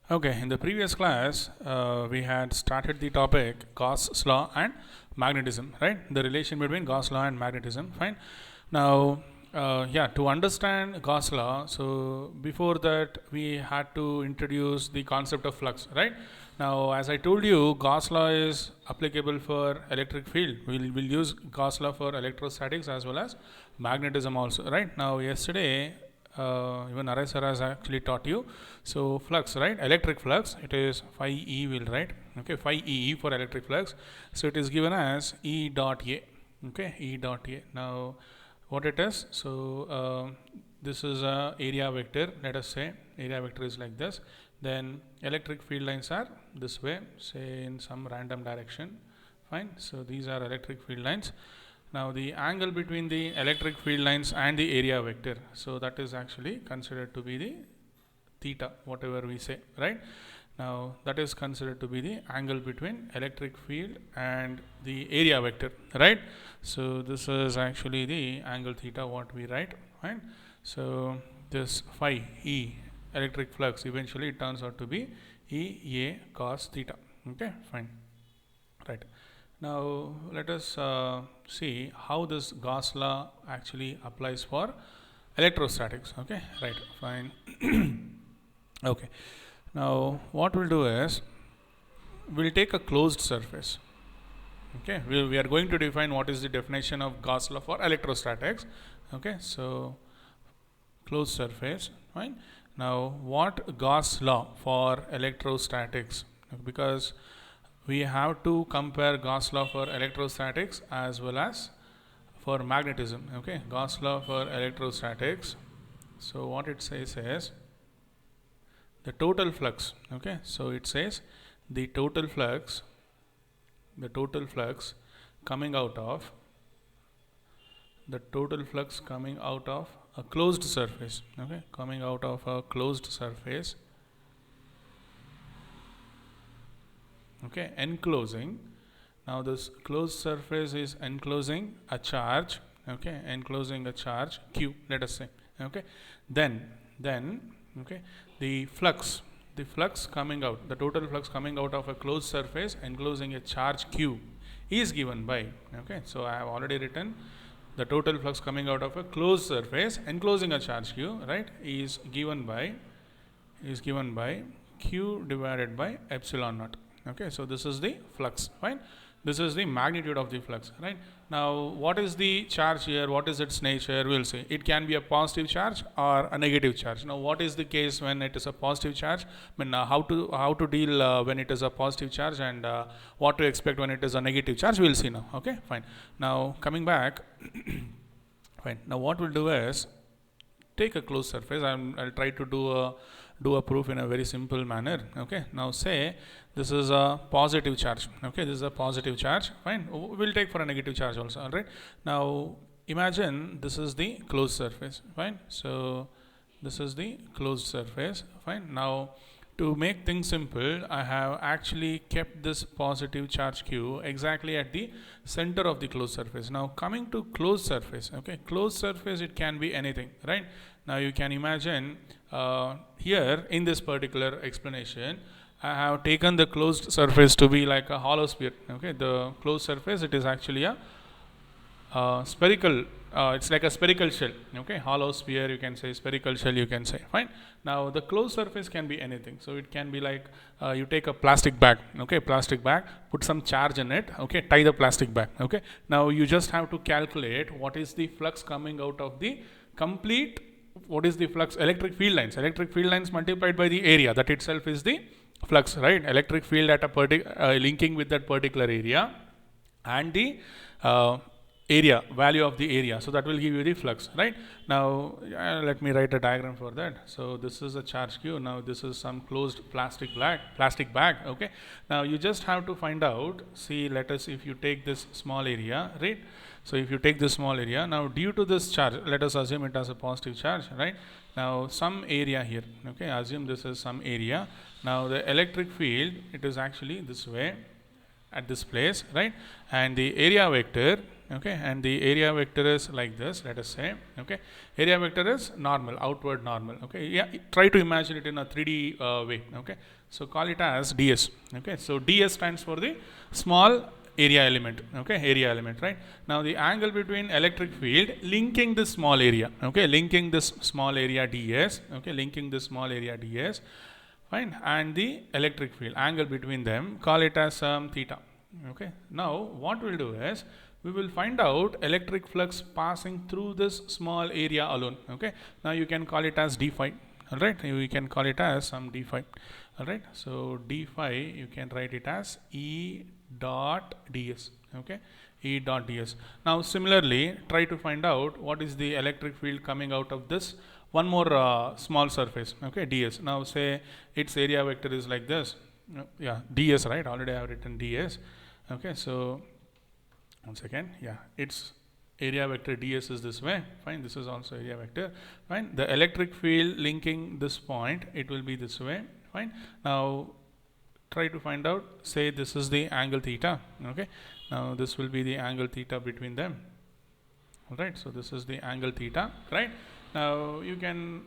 Okay, in the previous class, we had started the topic Gauss law and magnetism, right? The relation between Gauss law and magnetism. Fine. Now, to understand Gauss law, so before that, we had to introduce the concept of flux, right? Now, as I told you, Gauss law is applicable for electric field. We'll use Gauss law for electrostatics as well as magnetism also, right? Now, yesterday, even Aray sir has actually taught you. So flux, right? Electric flux, it is phi E, we'll write. Okay, phi E for electric flux. So it is given as E dot A. Okay, E dot A. Now, what it is? So this is a area vector. Let us say area vector is like this. Then electric field lines are this way, say in some random direction. Fine. So these are electric field lines. Now the angle between the electric field lines and the area vector, so that is actually considered to be the theta, whatever we say, right? Now that is considered to be the angle between electric field and the area vector, right? So this is actually the angle theta what we write, right? So this phi E electric flux eventually it turns out to be E A cos theta. Okay, fine, right. Now let us see how this Gauss law actually applies for electrostatics. Okay, right, fine. Okay, now what we'll do is we'll take a closed surface. Okay, we are going to define what is the definition of Gauss law for electrostatics. Okay, so closed surface, fine. Now what Gauss law for electrostatics, because we have to compare Gauss law for electrostatics as well as for magnetism. Okay, Gauss law for electrostatics. So what it says is the total flux. Okay, so it says the total flux coming out of a closed surface. Okay, coming out of a closed surface. Okay, enclosing. Now this closed surface is enclosing a charge. Okay, enclosing a charge Q, let us say. Okay, then okay, the flux coming out, the total flux coming out of a closed surface enclosing a charge Q is given by, okay, so I have already written the total flux coming out of a closed surface enclosing a charge Q, right, is given by Q divided by epsilon naught. Okay, so this is the flux, fine. This is the magnitude of the flux, right? Now what is the charge here, what is its nature? We'll see. It can be a positive charge or a negative charge. Now what is the case when it is a positive charge? I mean, how to deal when it is a positive charge, and what to expect when it is a negative charge, we'll see now. Okay, fine. Now coming back fine. Now what we'll do is take a closed surface. I'll try to do a proof in a very simple manner. Okay, now say this is a positive charge. Okay, this is a positive charge, fine. We'll take for a negative charge also. All right, now imagine this is the closed surface, fine. So this is the closed surface, fine. Now to make things simple, I have actually kept this positive charge Q exactly at the center of the closed surface. Now coming to closed surface, okay, closed surface, it can be anything, right? Now you can imagine here in this particular explanation, I have taken the closed surface to be like a hollow sphere. Okay, the closed surface, it is actually a spherical, it's like a spherical shell. Okay, hollow sphere, you can say, spherical shell, you can say, fine. Now the closed surface can be anything. So it can be like you take a plastic bag. Okay, plastic bag, put some charge in it. Okay, tie the plastic bag. Okay, now you just have to calculate what is the flux coming out of the complete, what is the flux, electric field lines multiplied by the area, that itself is the flux, right? Electric field at a linking with that particular area, and the area, value of the area, so that will give you the flux, right? Now let me write a diagram for that. So this is a charge Q. Now this is some closed plastic bag. Okay, now you just have to find out, see, let us, if you take this small area, right? So if you take this small area, now due to this charge, let us assume it as a positive charge, right? Now some area here, okay, assume this is some area. Now the electric field, it is actually this way. at this place, right? And the area vector, okay, and the area vector is like this, let us say, okay. Area vector is normal, outward normal, okay. Yeah, try to imagine it in a 3D way, okay. So call it as ds, okay. So ds stands for the small area element, okay, area element, right? Now the angle between electric field linking this small area, okay, linking this small area ds, okay, linking this small area ds, fine, and the electric field angle between them, call it as theta, okay. Now what we'll do is we will find out electric flux passing through this small area alone, okay. Now you can call it as d phi, all right, you can call it as some d phi, all right. So d phi you can write it as E dot ds, okay, E dot ds. Now similarly try to find out what is the electric field coming out of this one more small surface, okay, ds. Now say its area vector is like this, yeah, ds, right? Already I have written ds, okay. So one second, yeah, its area vector ds is this way, fine. This is also area vector, fine. The electric field linking this point, it will be this way, fine. Now try to find out, say this is the angle theta, okay. Now this will be the angle theta between them, all right. So this is the angle theta, right? Now you can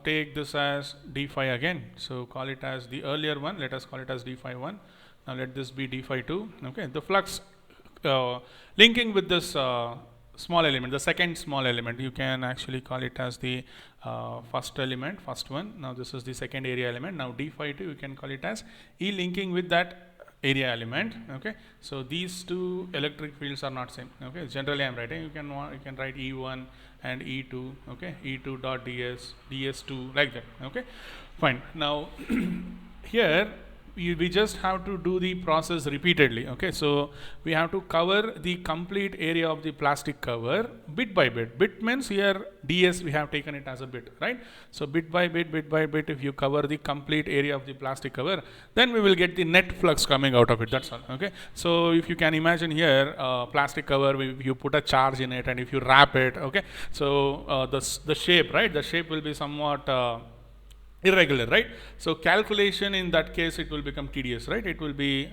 take this as d phi again, so call it as the earlier one, let us call it as d phi 1. Now let this be d phi 2, okay. The flux linking with this small element, the second small element, you can actually call it as the first element, first one. Now this is the second area element. Now d phi 2 you can call it as E linking with that area element, okay. So these two electric fields are not same, okay. Generally I am writing, you can write E1 and E2, okay, E2 dot ds, ds2, like that, okay, fine. Now here we just have to do the process repeatedly, okay. So we have to cover the complete area of the plastic cover bit by bit. Bit means here ds we have taken it as a bit, right? So bit by bit, if you cover the complete area of the plastic cover, then we will get the net flux coming out of it, that's all, okay. So if you can imagine here plastic cover, you put a charge in it and if you wrap it, okay, so the shape, right, the shape will be somewhat irregular, right? So calculation in that case it will become tedious, right? It will be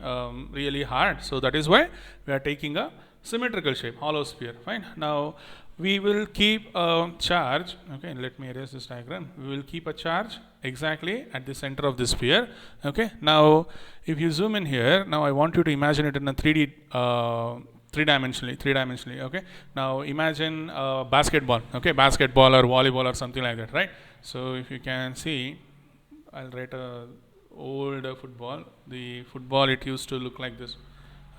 really hard. So that is why we are taking a symmetrical shape, hollow sphere, fine. Now we will keep a charge, okay, let me erase this diagram. We will keep a charge exactly at the center of the sphere, okay. Now if you zoom in here, now I want you to imagine it in a 3D three-dimensionally, okay. Now imagine basketball, okay, basketball or volleyball or something like that, right? So if you can see, I'll write a old football. The football, it used to look like this,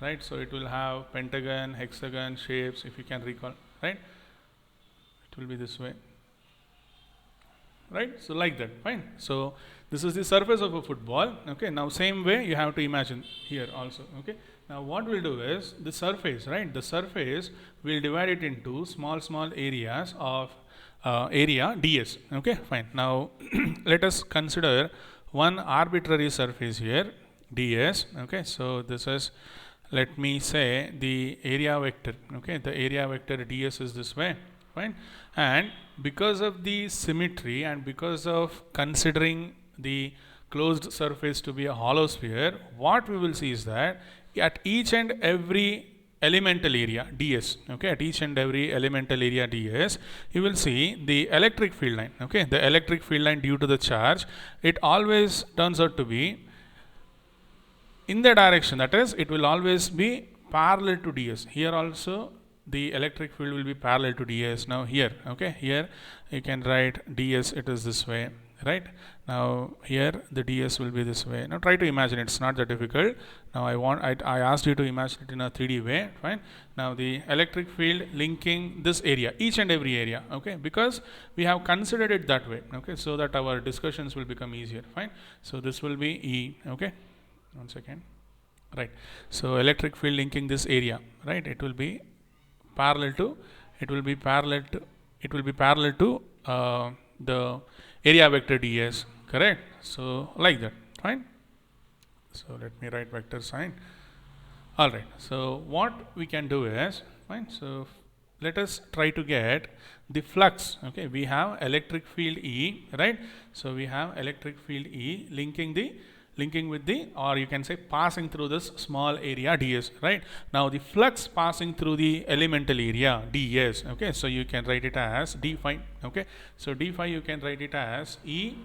right? So it will have pentagon, hexagon shapes, if you can recall, right? It will be this way, right? So like that, fine. So this is the surface of a football, okay. Now same way you have to imagine here also, okay. Now what we'll do is the surface, right? The surface we'll divide it into small areas of area ds, okay, fine. Now let us consider one arbitrary surface here ds, okay. So this is, let me say, the area vector, okay. The area vector ds is this way, fine. And because of the symmetry and because of considering the closed surface to be a hollow sphere, what we will see is that at each and every elemental area ds, okay, at each and every elemental area ds, you will see the electric field line, okay. The electric field line, due to the charge, it always turns out to be in the direction, that is, it will always be parallel to ds. Here also the electric field will be parallel to ds. Now here, okay, here you can write ds, it is this way, right? Now here the ds will be this way. Now try to imagine, it's not that difficult. Now I asked you to imagine it in a 3D way, fine. Now the electric field linking this area, each and every area, okay, because we have considered it that way, okay, so that our discussions will become easier, fine. So this will be E, okay, one second, right. So electric field linking this area, right, it will be parallel to the area vector ds, correct? So like that, fine. So let me write vector sign. All right, so what we can do is, fine, so let us try to get the flux, okay. We have electric field E, right? So we have electric field E linking the linking with the, or you can say passing through this small area ds, right? Now the flux passing through the elemental area ds, okay, so you can write it as d phi, okay, so d phi you can write it as E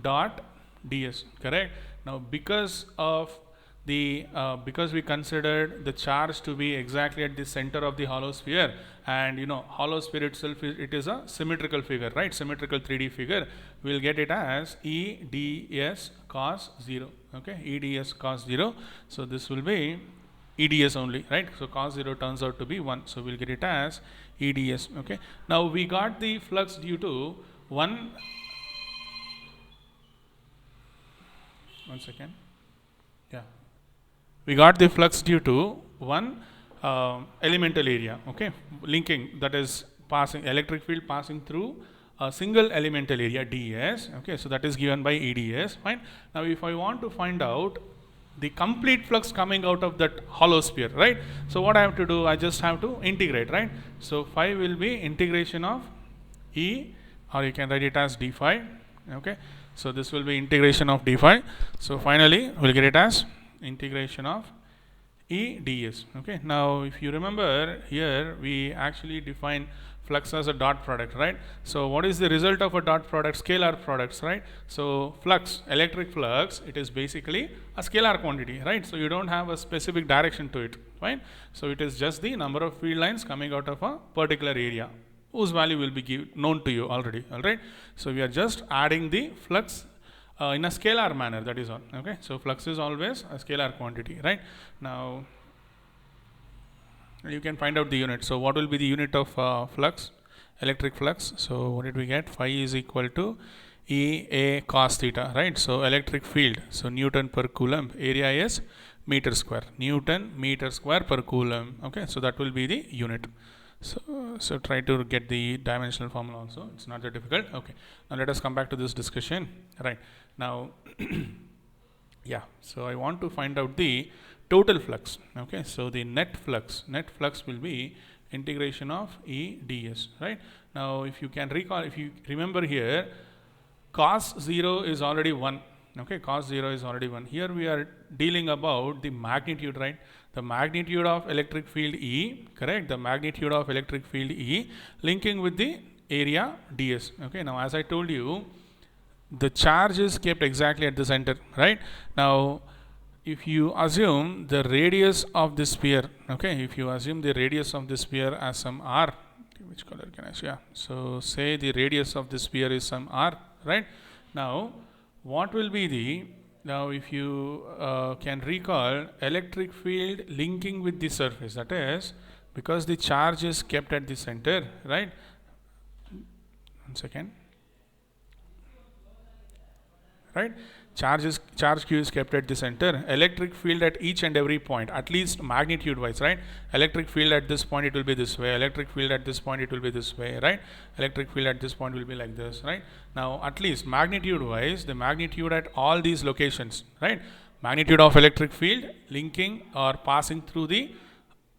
dot ds, correct? Now because of the because we considered the charge to be exactly at the center of the hollow sphere, and hollow sphere itself it is a symmetrical figure, right? Symmetrical 3D figure. We'll get it as E ds cos 0, okay, E ds cos 0. So this will be EDS only, right? So cos 0 turns out to be 1, so we'll get it as EDS, okay. Now we got the flux due to one second, yeah, we got the flux due to one elemental area, okay, linking, that is passing electric field passing through a single elemental area ds, okay, so that is given by EDS, fine. Now if I want to find out the complete flux coming out of that hollow sphere, right, so what I have to do, I just have to integrate, right? So phi will be integration of E, or you can write it as d phi, okay, so this will be integration of d phi. So finally we'll get it as integration of E ds, okay. Now if you remember, here we actually define flux as a dot product, right? So what is the result of a dot product? Scalar products, right? So flux, electric flux, it is basically a scalar quantity, right? So you don't have a specific direction to it, right? So it is just the number of field lines coming out of a particular area whose value will be known to you already, all right? So we are just adding the flux in a scalar manner, that is all, okay. So flux is always a scalar quantity, right? Now you can find out the unit. So what will be the unit of flux, electric flux? So what did we get? Phi is equal to EA cos theta, right? So electric field, so Newton per coulomb, area is meter square, Newton meter square per coulomb, okay. So that will be the unit. So try to get the dimensional formula also, it's not that difficult, okay. Now let us come back to this discussion, right? Now yeah, so I want to find out the total flux, okay. So the net flux will be integration of E ds, right? Now if you can recall, if you remember here, cos 0 is already 1, okay, cos 0 is already 1. Here we are dealing about the magnitude, right? The magnitude of electric field E, correct? The magnitude of electric field E linking with the area ds, okay. Now as I told you, the charge is kept exactly at the center, right? Now if you assume the radius of the sphere, okay, if you assume the radius of the sphere as some r, which color can I say? Yeah, so say the radius of the sphere is some r, right? Now what will be the, now if you can recall, electric field linking with the surface, that is because the charge is kept at the center, right? 1 second, right? Charge q is kept at the center. Electric field at each and every point, at least magnitude wise, right? Electric field at this point it will be this way, electric field at this point it will be this way, right? Electric field at this point will be like this, right? Now at least magnitude wise, the magnitude at all these locations, right? Magnitude of electric field linking or passing through the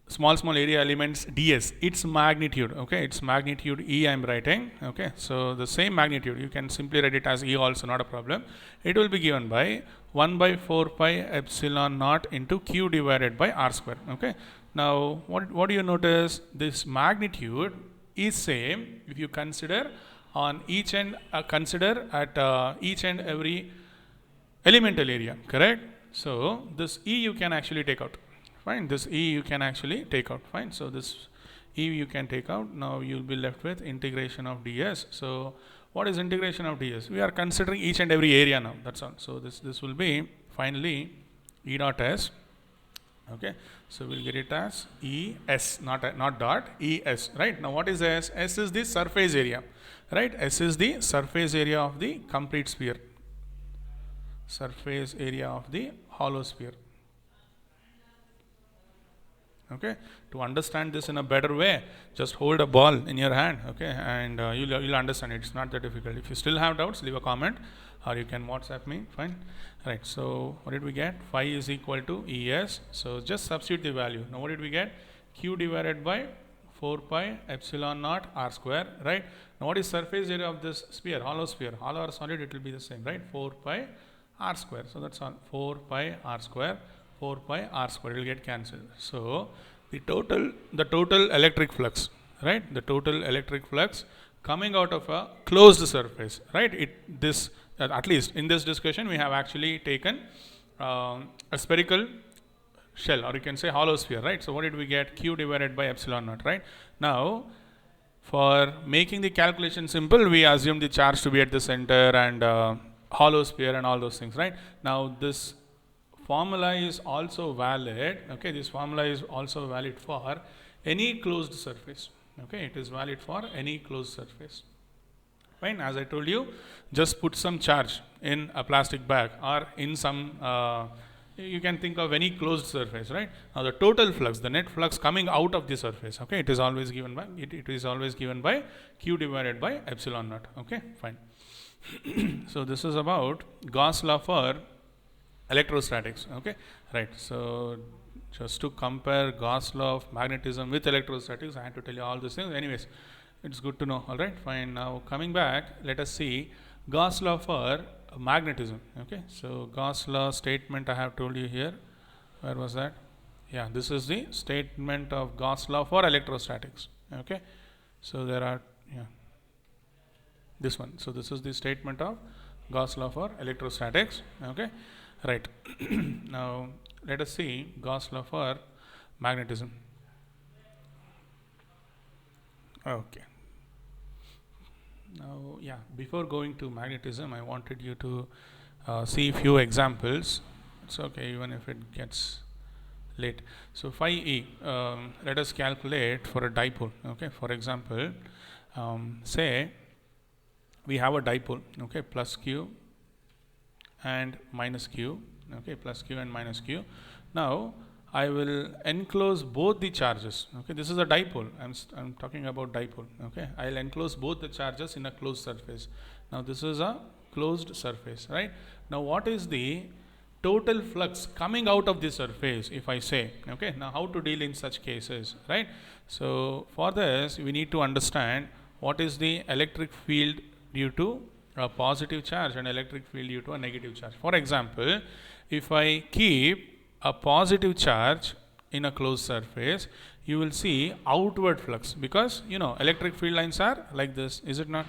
small area elements ds, its magnitude, okay, its magnitude E I am writing, okay. So the same magnitude, you can simply write it as E also, not a problem. It will be given by 1 by 4 pi epsilon naught into q divided by r square, okay. Now what do you notice? This magnitude is same if you consider on each and consider at each and every elemental area, correct? So this E you can actually take out, fine. This E you can actually take out, fine. So this E you can take out. Now you will be left with integration of ds. So what is integration of ds? We are considering each and every area now, that's all. So this will be finally E dot s, okay. So we'll get it as E s, not dot, E s, right? Now what is s? S is the surface area, right? S is the surface area of the complete sphere, surface area of the hollow sphere. Okay, to understand this in a better way, just hold a ball in your hand, okay, and you'll understand it. It's not that difficult. If you still have doubts, leave a comment or you can WhatsApp me, fine. Right, so what did we get? Phi is equal to ES. So just substitute the value. Now what did we get? Q divided by 4 pi epsilon naught r square, right? Now what is surface area of this sphere, hollow sphere? Hollow or solid, it will be the same, right? 4 pi r square. So that's all, 4 pi r square, 4 pi r square, it will get cancelled. So the total electric flux, right? The total electric flux coming out of a closed surface, right? At least in this discussion we have actually taken a spherical shell, or you can say hollow sphere, right? So what did we get? Q divided by epsilon naught, right? Now for making the calculation simple, we assume the charge to be at the center and hollow sphere and all those things, right? Now this formula is also valid, okay? This formula is also valid for any closed surface, okay? It is valid for any closed surface. Fine, as I told you, just put some charge in a plastic bag or in some you can think of any closed surface, right? Now the total flux, the net flux coming out of the surface, okay, it is always given by Q divided by epsilon naught, okay, fine. So this is about Gauss law for electrostatics, okay, right? So just to compare Gauss law of magnetism with electrostatics, I had to tell you all these things. Anyways, it's good to know. All right, fine. Now coming back, let us see Gauss law for magnetism, okay? So Gauss law statement I have told you here. Where was that? Yeah, this is the statement of Gauss law for electrostatics, okay? So there are, yeah, this one. So this is the statement of Gauss law for electrostatics, okay, right? Now let us see Gauss law for magnetism. Okay. Now, yeah, before going to magnetism, I wanted you to see a few examples. It's okay, even if it gets late. So phi e, let us calculate for a dipole. Okay, for example, say we have a dipole. Okay, plus q and minus q. Okay, plus q and minus q. Now I will enclose both the charges. Okay, this is a dipole. I'm talking about dipole. Okay, I'll enclose both the charges in a closed surface. Now this is a closed surface, right? Now what is the total flux coming out of the surface, if I say? Okay, now how to deal in such cases, right? So for this we need to understand what is the electric field due to a positive charge and electric field due to a negative charge. For example, if I keep a positive charge in a closed surface, you will see outward flux, because you know electric field lines are like this, is it not?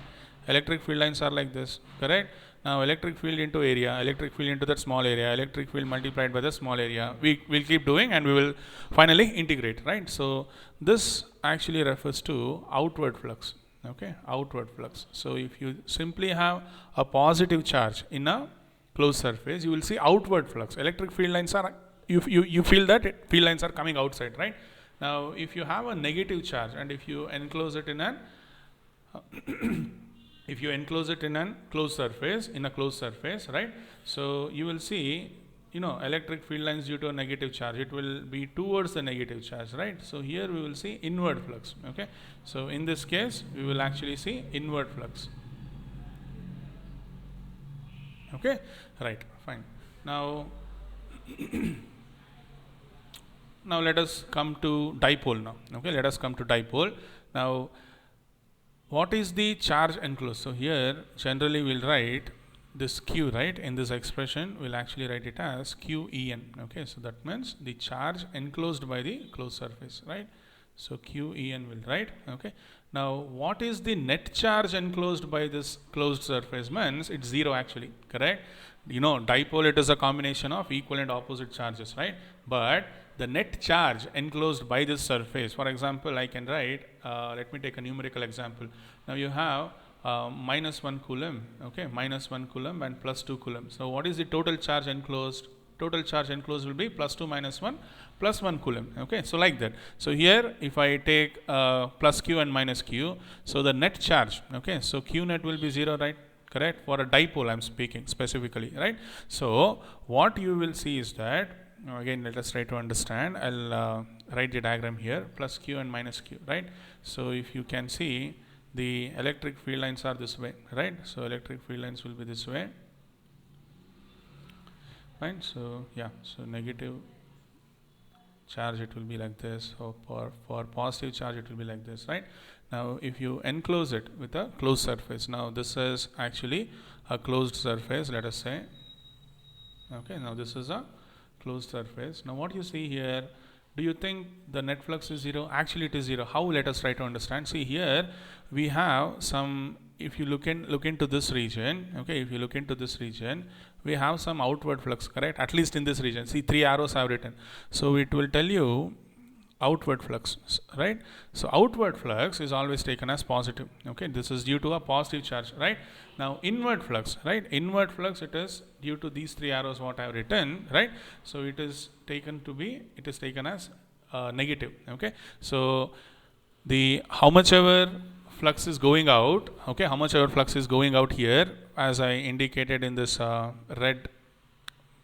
Electric field lines are like this, correct? Now electric field into area, electric field into that small area, electric field multiplied by the small area, we will keep doing and we will finally integrate, right? So this actually refers to outward flux, okay, outward flux. So if you simply have a positive charge in a closed surface, you will see outward flux. Electric field lines are, you feel that field lines are coming outside, right? Now if you have a negative charge and if you enclose it in an if you enclose it in a closed surface, right? So you will see, you know, electric field lines due to a negative charge, it will be towards the negative charge, right? So here we will see inward flux, okay? So in this case we will actually see inward flux, okay, right, fine. Now now let us come to dipole now, okay? Let us come to dipole. Now what is the charge enclosed? So here generally we'll write this q, right? In this expression we'll actually write it as qen, okay? So that means the charge enclosed by the closed surface, right? So qen will write, okay? Now what is the net charge enclosed by this closed surface? Means it's zero actually, correct? You know, dipole, it is a combination of equal and opposite charges, right? But the net charge enclosed by this surface, for example, I can write, let me take a numerical example. Now you have minus 1 coulomb, okay, minus 1 coulomb and plus 2 coulomb. So what is the total charge enclosed? Total charge enclosed will be plus 2 minus 1 plus 1 coulomb, okay? So like that. So here if I take plus q and minus q, so the net charge, okay, so q net will be 0, right? Correct? For a dipole I'm speaking specifically, right? So what you will see is that, again let us try to understand. I'll write the diagram here, plus q and minus q, right? So if you can see, the electric field lines are this way, right? So electric field lines will be this way, fine. So yeah, so negative charge it will be like this, or for positive charge it will be like this, right? Now if you enclose it with a closed surface, now this is actually a closed surface, let us say, Okay, now this is a closed surface. Now what you see here, do you think the net flux is 0? Actually it is 0. How? Let us try to understand. See here we have some, if you look into this region, okay, if you look into this region, we have some outward flux, correct? At least in this region. See, 3 arrows I have written. So it will tell you outward flux, right? So outward flux is always taken as positive. Okay, this is due to a positive charge, right? Now inward flux, right? Inward flux, it is due to these 3 arrows what I have written, right? So it is taken as negative. Okay, so the how much ever flux is going out, okay, how much ever flux is going out here, as I indicated in this red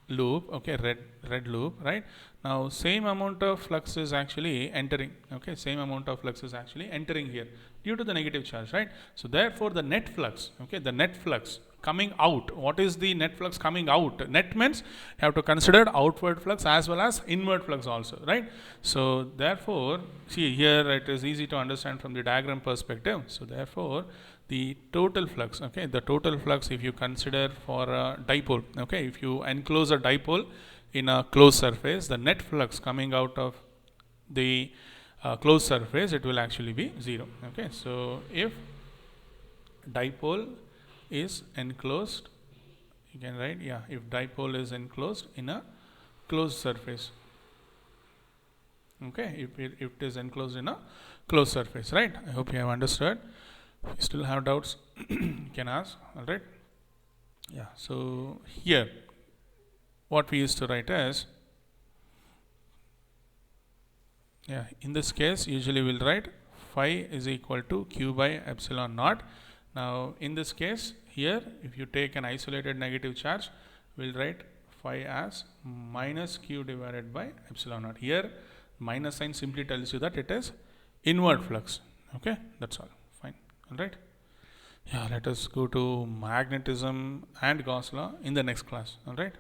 loop, okay, red loop, right? Now same amount of flux is actually entering, okay, same amount of flux is actually entering here due to the negative charge, right? So therefore the net flux, okay, the net flux coming out, what is the net flux coming out? Net means you have to consider outward flux as well as inward flux also, right? So therefore, see here it is easy to understand from the diagram perspective. So therefore the total flux, okay, the total flux, if you consider for a dipole, okay, if you enclose a dipole in a closed surface, the net flux coming out of the closed surface, it will actually be 0. Okay, so if dipole is enclosed, you can write, yeah, if dipole is enclosed in a closed surface, okay, if it is enclosed in a closed surface, right? I hope you have understood. If you still have doubts, you can ask. All right, yeah. So here what we used to write as, yeah, in this case usually we'll write phi is equal to q by epsilon naught. Now in this case here, if you take an isolated negative charge, we'll write phi as minus q divided by epsilon naught. Here minus sign simply tells you that it is inward flux. Okay, that's all. Fine. All right. Yeah, let us go to magnetism and Gauss law in the next class. All right.